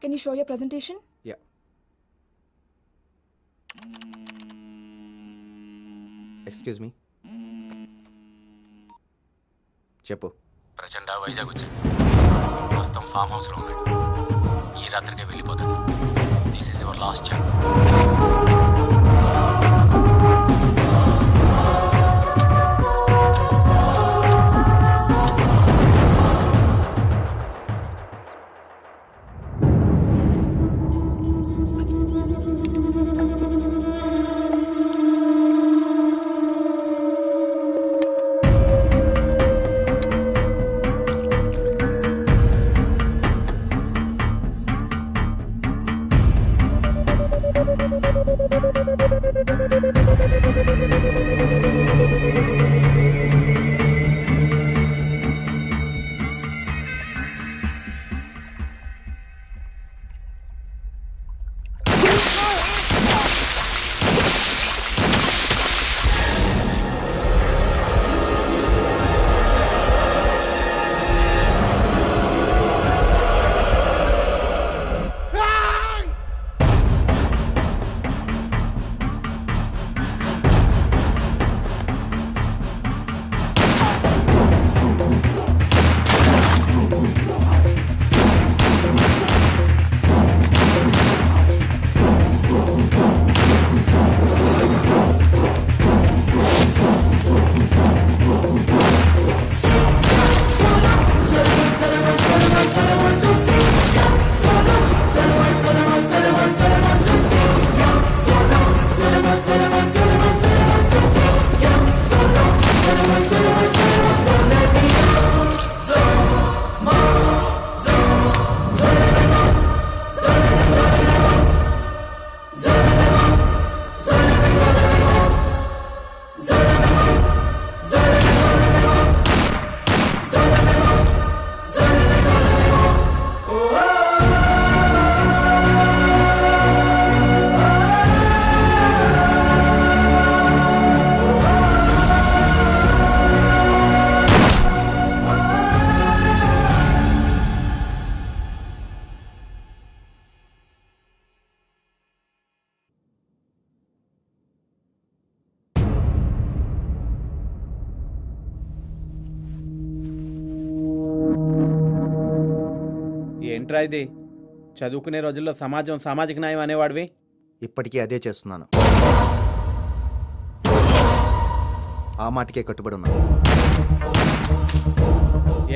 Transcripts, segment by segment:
Can you show your presentation? Yeah. Excuse me. చెప్పు. ప్రచండ వైజాగ్ వచ్చాడు. ప్రస్తుతం ఫామ్ హౌస్లో ఉన్నాడు. ఈ రాత్రికే వెళ్ళిపోతాడు. This is your last chance. ఏంట్రా ఇది? చదువుకునే రోజుల్లో సమాజం సామాజిక న్యాయం అనేవాడివి. ఇప్పటికీ అదే చేస్తున్నాను. ఆ మాటకే కట్టుబడి ఉన్నాను.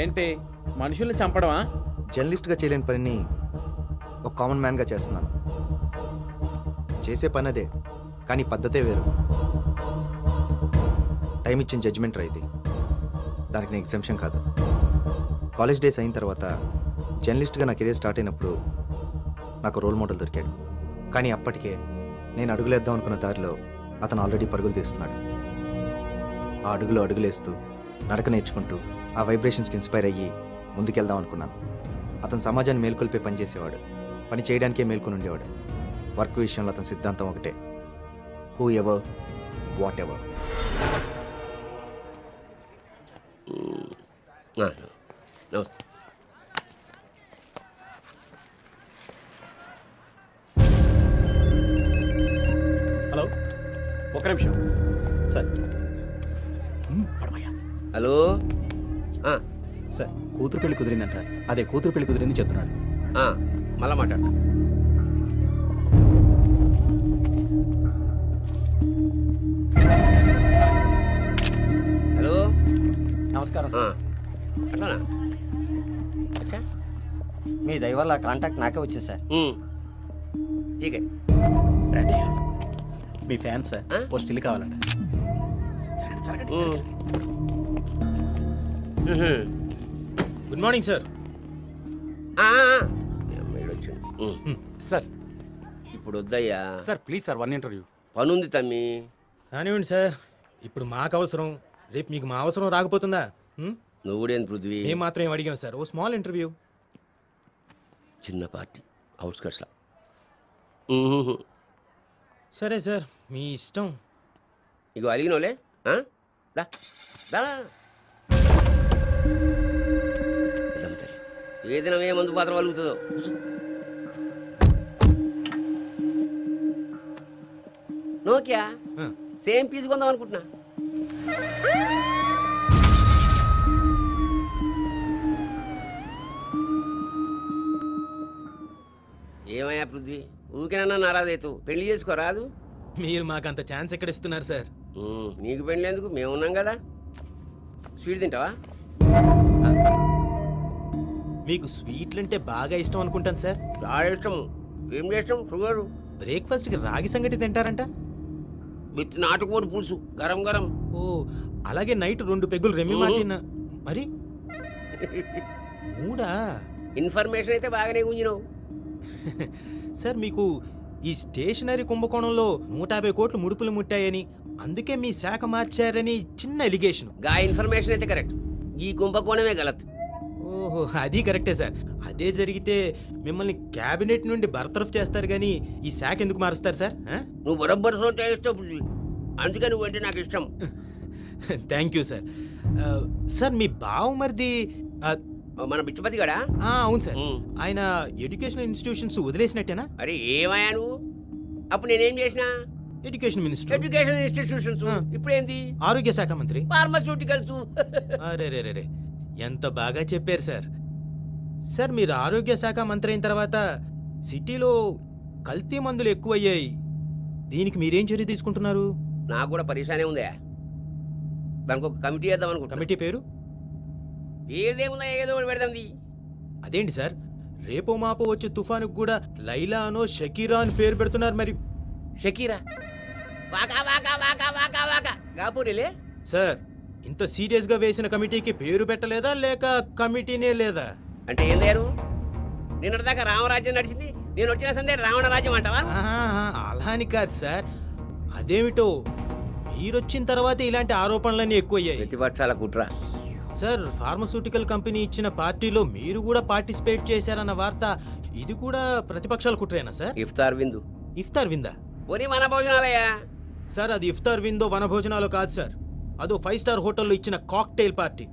ఏంటి మనుషుల్ని చంపడమా? జర్నలిస్ట్గా చేయలేని పనిని ఒక కామన్ మ్యాన్గా చేస్తున్నాను. చేసే పని అదే, కానీ పద్ధతే వేరు. టైం ఇచ్చిన జడ్జిమెంట్ రా ఇది. దానికి నేను ఎగ్జామ్షన్ కాదు. కాలేజ్ డేస్ అయిన తర్వాత జర్నలిస్ట్గా నా కెరీర్ స్టార్ట్ అయినప్పుడు నాకు రోల్ మోడల్ దొరికాడు. కానీ అప్పటికే నేను అడుగులేద్దాం అనుకున్న దారిలో అతను ఆల్రెడీ పరుగులు తీస్తున్నాడు. ఆ అడుగులో అడుగులేస్తూ నడక నేర్చుకుంటూ ఆ వైబ్రేషన్స్కి ఇన్స్పైర్ అయ్యి ముందుకెళ్దాం అనుకున్నాను. అతను సమాజాన్ని మేల్కొల్పే పని చేసేవాడు. పని చేయడానికే మేల్కొని ఉండేవాడు. వర్క్ విషయంలో అతని సిద్ధాంతం ఒకటే, హూ ఎవర్ వాట్ ఎవర్. నమస్తే. హలో, ఒక నిమిషం సార్. హలో సార్, కూతురు పెళ్లి కుదిరిందంట. అదే కూతురు పెళ్లి కుదిరింది చెప్తున్నాడు. మళ్ళా మాట్లాడతా. హలో, నమస్కారం సార్. అట్లానా? అచ్చా, మీ దయ వల్ల కాంటాక్ట్ నాకే వచ్చింది సార్. ఠీకే. రండి, మీ ఫ్యాన్ సార్. ఓ స్టిల్ కావాలంట. Good morning sir. సార్ ఇప్పుడు వద్దయ్యా sir, please sir, one interview. పనుంది తమ్మి. కానివ్వండి సార్, ఇప్పుడు మాకు అవసరం, రేపు మీకు మా అవసరం రాకపోతుందా? నువ్వు కూడా పృథ్వీ. మేము మాత్రం ఏం అడిగాం సార్, ఓ స్మాల్ ఇంటర్వ్యూ. చిన్న పార్టీ, అవుట్స్కట్స్లా. సరే సార్, మీ ఇష్టం. ఇగో అడిగినోలే, దా దా ఏ దినం ఏ మందు పాత్ర వలుగుతుందో నోకియా సేమ్ పీస్ కొందాం అనుకుంటున్నా. ఏమయ్యా పృథ్వీ, ఊరికేనన్నా నారాజు అవుతావు, పెళ్లి చేసుకోరాదు? మీరు మాకు అంత ఛాన్స్ ఎక్కడ ఇస్తున్నారు సార్? నీకు పెళ్ళి ఎందుకు, మేమున్నాం కదా. స్వీట్ తింటావా? మీకు స్వీట్లు అంటే బాగా ఇష్టం అనుకుంటాను సార్. చాలా ఇష్టం. ఏం చేస్తాం? షుగరు. బ్రేక్ఫాస్ట్కి రాగి సంగటి తింటారంట? విత్ నాటుకోడి పులుసు గరం గరం. ఓ, అలాగే నైట్ 2 పెగ్గులు రెమ్మి మాటిన. మరి 3 ఇన్ఫర్మేషన్ అయితే బాగానే గుంజినావు. సార్, మీకు ఈ స్టేషనరీ కుంభకోణంలో 150 కోట్లు ముడుపులు ముట్టాయని, అందుకే మీ శాఖ మార్చారని చిన్న ఎలిగేషన్. గా ఇన్ఫర్మేషన్ అయితే కరెక్ట్, ఈ కుంభకోణమే గలత్. ఓహో, అది కరెక్టే సార్. అదే జరిగితే మిమ్మల్ని క్యాబినెట్ నుండి బర్తరఫ్ చేస్తారు కానీ ఈ శాఖ ఎందుకు మారుస్తారు సార్? నువ్వు బరబ్బర్ సోటే ఇష్టం, అందుకే నువ్వు అంటే నాకు ఇష్టం. Thank you sir. సార్, మీ బావమరిది మన బిచ్చపతి గడా? అవును సార్. ఆయన ఎడ్యుకేషనల్ ఇన్స్టిట్యూషన్స్ వదిలేసినట్టేనా? అరే ఏమయ్యా నువ్వు, అప్పుడు నేనేం చేసినా? Education minister. Education institutions. ఇప్పుడేంది? ఆరోగ్య శాఖ మంత్రి. ఫార్మాస్యూటికల్స్. అరే, ఎంత బాగా చెప్పారు సార్. సార్, మీరు ఆరోగ్య శాఖ మంత్రి అయిన తర్వాత సిటీలో కల్తీ మందులు ఎక్కువయ్యాయి. దీనికి మీరేం చర్య తీసుకుంటున్నారు? నాకు కూడా పరిశానే ఉందా, దానికి ఒక కమిటీ వేద్దాం అనుకో. కమిటీ పేరు? ఏదేముందా, ఏదో ఒకటి పెడదాంది. అదేంటి సార్, రేపో మాపో వచ్చే తుఫానుకు కూడా లైలా అనో షకీరా అని పేరు పెడుతున్నారు. మరి షకీరా వాకా వాకా వాకా వాకా వాకా గాపూరిలే. సార్, ఇంత సీరియస్ గా వేసిన కమిటీకి పేరు పెట్టలేదా, లేక కమిటీనే లేదా? అంటే ఏం లేరు, నిన్నటిదాకా రామరాజ్యం నడిచింది, నేను వచ్చిన సందే రావణ రాజ్యం అంటావా? అలా అని కాదు సార్. అదేమిటో మీరొచ్చిన తర్వాత ఇలాంటి ఆరోపణలన్నీ ఎక్కువయ్యాయి. ప్రతిపక్షాల కుట్ర. సార్, ఫార్మస్యూటికల్ కంపెనీ ఇచ్చిన పార్టీలో మీరు కూడా పార్టిసిపేట్ చేశారన్న వార్త, ఇది కూడా ప్రతిపక్షాల కుట్రేనా సార్? ఇఫ్తార్ విందు. ఇఫ్తార్ విందా? పోనీ మన భోజనాలయ్యా. సార్, అది ఇఫ్తార్ విందో వనభోజనాలు కాదు సార్. అదో 5 స్టార్ హోటల్లో ఇచ్చిన కాక్టైల్ పార్టీ.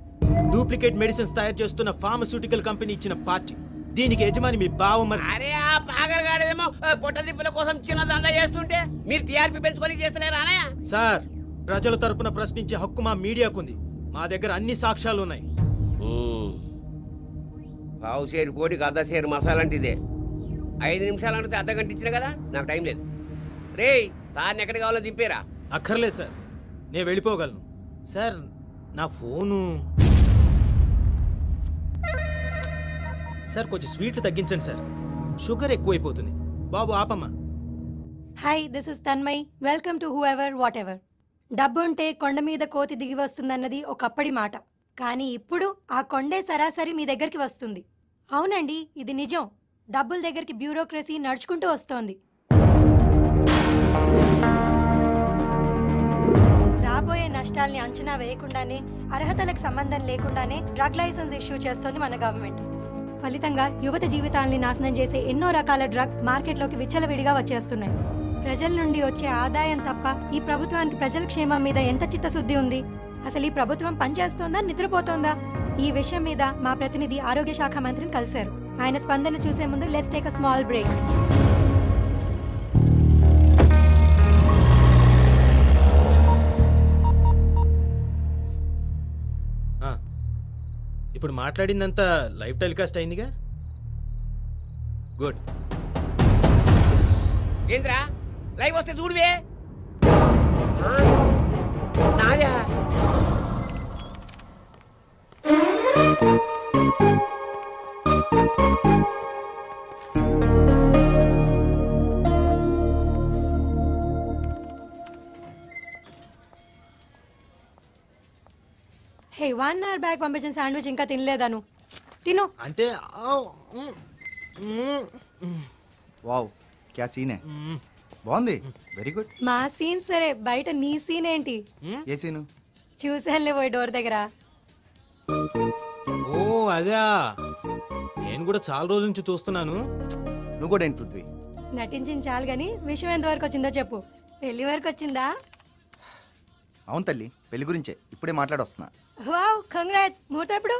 డూప్లికేట్ మెడిసిన్స్ తయారు చేస్తున్న ఫార్మస్యూటికల్ కంపెనీ ఇచ్చిన పార్టీ. దీనికి యజమాని మీ బావమరి. అరే ఆ పాగరగాడేమో పొట్ట దిప్పుల కోసం చిన్న దందా చేస్తుంటే మీరు టీఆర్పీ పెంచుకొని చేస్తలేరా? సార్, ప్రజల తరపున ప్రశ్నించే హక్కు మా మీడియాకుంది. మా దగ్గర అన్ని సాక్ష్యాలు ఉన్నాయి. పావు షేరు కోటికి అర్ధ షేరు మసాలా అంటే ఇదే. 5 నిమిషాలు అంటే అర్ధగంట ఇచ్చిన కదా, నాకు టైం లేదు. రే సార్ని ఎక్కడ కావాలో దింపేరా. అక్కర్లేదు సార్, నేను వెళ్ళిపోగలను. సార్, నా ఫోను. సార్, కొంచెం స్వీట్లు తగ్గించండి సార్, షుగర్ ఎక్కువైపోతుంది. బాబు ఆపమ్మా. Hi, this is Tanmay. Welcome to whoever whatever. డబ్బుంటే కొండ మీద కోతి దిగి వస్తుందన్నది ఒకప్పటి మాట. కానీ ఇప్పుడు ఆ కొండే సరాసరి మీ దగ్గరికి వస్తుంది. అవునండి, ఇది నిజం. డబ్బుల దగ్గరికి బ్యూరోక్రసీ నడుచుకుంటూ వస్తోంది. రాబోయే నష్టాల్ని అంచనా వేయకుండానే, అర్హతలకు సంబంధం లేకుండానే డ్రగ్ లైసెన్స్ ఇష్యూ చేస్తోంది మన గవర్నమెంట్. ఫలితంగా యువత జీవితాల్ని నాశనం చేసే ఎన్నో రకాల డ్రగ్స్ మార్కెట్లోకి విచ్చలవిడిగా వచ్చేస్తున్నాయి. ప్రజల నుండి వచ్చే ఆదాయం తప్ప ఈ ప్రభుత్వానికి ప్రజల క్షేమం మీద ఎంత చిత్తశుద్ధి ఉంది? అసలు ఈ ప్రభుత్వం పనిచేస్తోందా, నిద్రపోతోందా? ఈ విషయం మీద మా ప్రతినిధి ఆరోగ్య శాఖ మంత్రిని కలిశారు. ఆయన స్పందన చూసే ముందు let's take a small break. ఇప్పుడు మాట్లాడిందంతా లైవ్ టెలికాస్ట్ అయిందిగా. గుడ్. ఏంద్రా లైవ్ వస్తే చూడువే. నాయా హే, 1 hour బ్యాక్ పంపించిన శాండ్విచ్ ఇంకా తినలేదాను. తిను. అంటే వావ్, క్యా సీన్ హై. బాగుంది, వెరీ గుడ్. మా సీన్ సరే, బయట నీ సీన్ ఏంటి? ఏ సీను? చూసానులే పోయి డోర్ దగ్గర. ఓ అదా, నేను కూడా చాలా రోజుల నుంచి చూస్తున్నాను. నువ్వు కూడా ఏంటి పృథ్వీ? నటించింది చాలు గాని విషయం ఎంతవరకు వచ్చిందో చెప్పు. పెళ్లి వరకు వచ్చిందా? అవును తల్లి, పెళ్లి గురించే ఇప్పుడే మాట్లాడొస్తున్నా. Wow, congrats. ముహూర్తం ఎప్పుడు?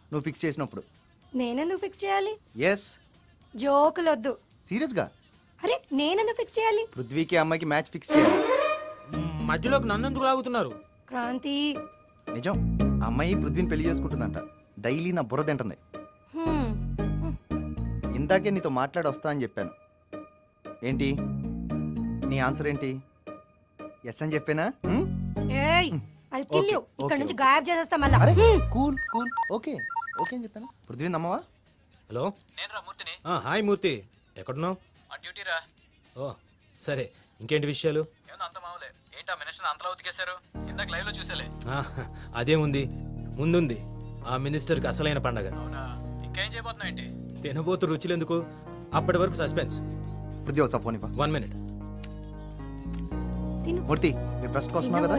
నువ్వు ఫిక్స్ చేసినప్పుడు. నేనెందుకు ఫిక్స్ చేయాలి? ఎస్. జోకులొద్దు. సీరియస్గా? అరే నేనెందుకు ఫిక్స్ చేయాలి? పృథ్వీకి అమ్మాయికి మ్యాచ్ ఫిక్స్ చేయాలి. మధ్యలోకి నన్ను ఎందుకు లాగుతున్నారు? క్రాంతి. నిజం, అమ్మాయి పృథ్వీని పెళ్లి చేసుకుంటుందంట. డైలీ నా బుర్ర తింటుంది. ఇందాకే నీతో మాట్లాడి వస్తా అని చెప్పాను. ఏంటి నీ ఆన్సర్ ఏంటి? ఎస్ అని చెప్పానా? ఏయ్, I'll kill you. ఇక్కడ నుంచి గాయబ్ చేసేస్తా మళ్ళా. అరే కూల్ కూల్, ఓకే ఓకే అని చెప్పాను. పృథ్వీ నమ్మవా? హలో, నేను రా మూర్తిని. హాయ్ మూర్తి, ఎక్కడున్నావు? డ్యూటీ రా. ఓ సరే, ఇంకేంటి విషయాలు? ఏమన్నా అంత మామూలే. ఏంటా మినిస్టర్ అంతలా ఉతికేశారు? ఇందాక లైవ్ లో చూసేలే. అదేముంది, ముందుంది ఆ మినిస్టర్కి అసలైన పండగ. అవునా? ఇంకేం చేయబోతున్నావు ఏంటి? తినబోతు రుచులు ఎందుకు, అప్పటి వరకు సస్పెన్స్. పృథ్వీ ఒకసారి ఫోన్ ఇవ్వ. 1 minute. మూర్తి, మీరు ట్రస్ట్ కోసం కదా?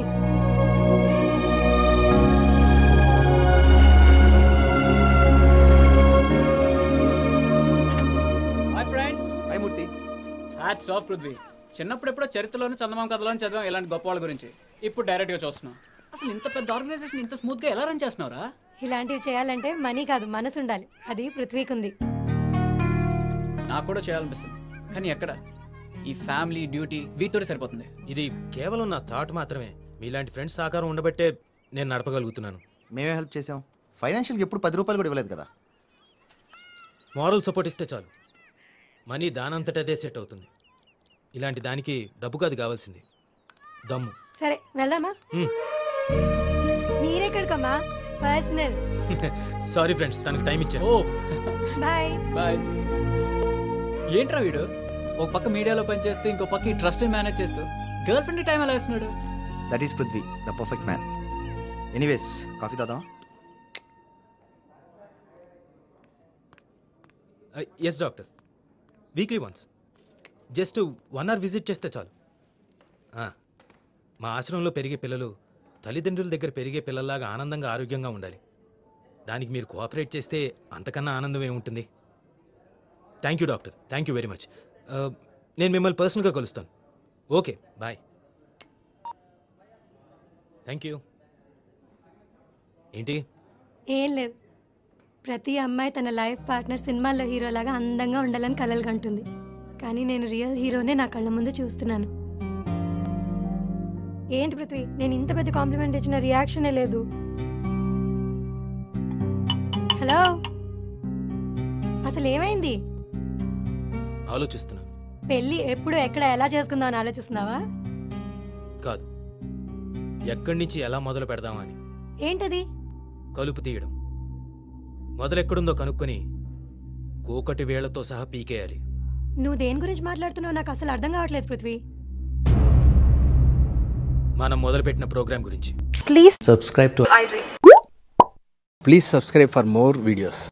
Hi friends. Hi Murthy. Hats off Prithvi. చిన్నప్పుడు ఎప్పుడో చరిత్రలోను చందమామ కథలోని చదివాం ఇలాంటి గొప్ప వాళ్ళ గురించి. ఇప్పుడు డైరెక్ట్ గా చూస్తున్నాం. అసలు ఇంత పెద్ద ఆర్గనైజేషన్ ఇంత స్మూత్ గా ఎలా రన్ చేస్తున్నారా? ఇలాంటివి చేయాలంటే మనీ కాదు, మనసు ఉండాలి. అది పృథ్వీకి ఉంది. నాకు కూడా చేయాలనిపిస్తుంది, కానీ ఎక్కడ? ఈ ఫ్యామిలీ డ్యూటీ వీటితో సరిపోతుంది. ఇది కేవలం నా థాట్ మాత్రమే. మీలాంటి ఫ్రెండ్స్ సహకారం ఉండబట్టే నేను నడపగలుగుతున్నాను. మేమే హెల్ప్ చేసాం. ఫైనాన్షియల్గా ఎప్పుడు 10 రూపాయలు కూడా ఇవ్వలేదు కదా. మారల్ సపోర్ట్ ఇస్తే చాలు, మనీ దానంతటదే సెట్ అవుతుంది. ఇలాంటి దానికి డబ్బు కాదు కావాల్సింది, దమ్ము. సరే వెళ్దామా? మీరెక్కడికమ్మా? పర్సనల్. సారీ ఫ్రెండ్స్, తనకు టైం ఇచ్చా. Oh bye bye. ఏంట్రా వీడు ఒక పక్క మీడియాలో పనిచేస్తూ ఇంకో పక్క ఈ ట్రస్ట్ మేనేజ్ చేస్తూ గర్ల్ ఫ్రెండ్ టైం ఎలా వేస్తున్నాడు? That is Prithvi, the perfect man. Anyways, coffee తాదా? Yes doctor, weekly once. Just 1 hour visit చేస్తే చాలు. మా ఆశ్రమంలో పెరిగే పిల్లలు తల్లిదండ్రుల దగ్గర పెరిగే పిల్లల్లాగా ఆనందంగా ఆరోగ్యంగా ఉండాలి. దానికి మీరు కోఆపరేట్ చేస్తే అంతకన్నా ఆనందం ఏముంటుంది. Thank you doctor, thank you very much. నేను మిమ్మల్ని పర్సనల్గా కలుస్తాను. Okay bye. Thank you. ఏంటి? ఏం లేదు, ప్రతి అమ్మాయి తన లైఫ్ పార్ట్నర్ సినిమాల్లో హీరోలాగా అందంగా ఉండాలని కలలు కంటుంది. కానీ నేను రియల్ హీరోనే నా కళ్ళ ముందు చూస్తున్నాను. ఏంటి పృథ్వీ, నేను ఇంత పెద్ద కాంప్లిమెంట్ ఇచ్చిన రియాక్షనే లేదు. హలో, అసలు ఏమైంది? ఆలోచిస్తున్నాను. పెళ్ళి ఎప్పుడు ఎక్కడ ఎలా చేసుకుందాం అని ఆలోచిస్తున్నావా? కాదు, ఎక్కడి నుంచి ఎలా మొదలు పెడదామని. ఏంటది? కలుపు తీయడం. మొదలెక్కడుందో కనుక్కొని కోకటి వేళ్లతో సహా పీకేయాలి. నువ్వు దేని గురించి మాట్లాడుతున్నావు నాకు అసలు అర్థం కావట్లేదు పృథ్వీ. మనం మొదలుపెట్టిన ప్రోగ్రామ్ గురించి. Please subscribe to. Please subscribe for more videos.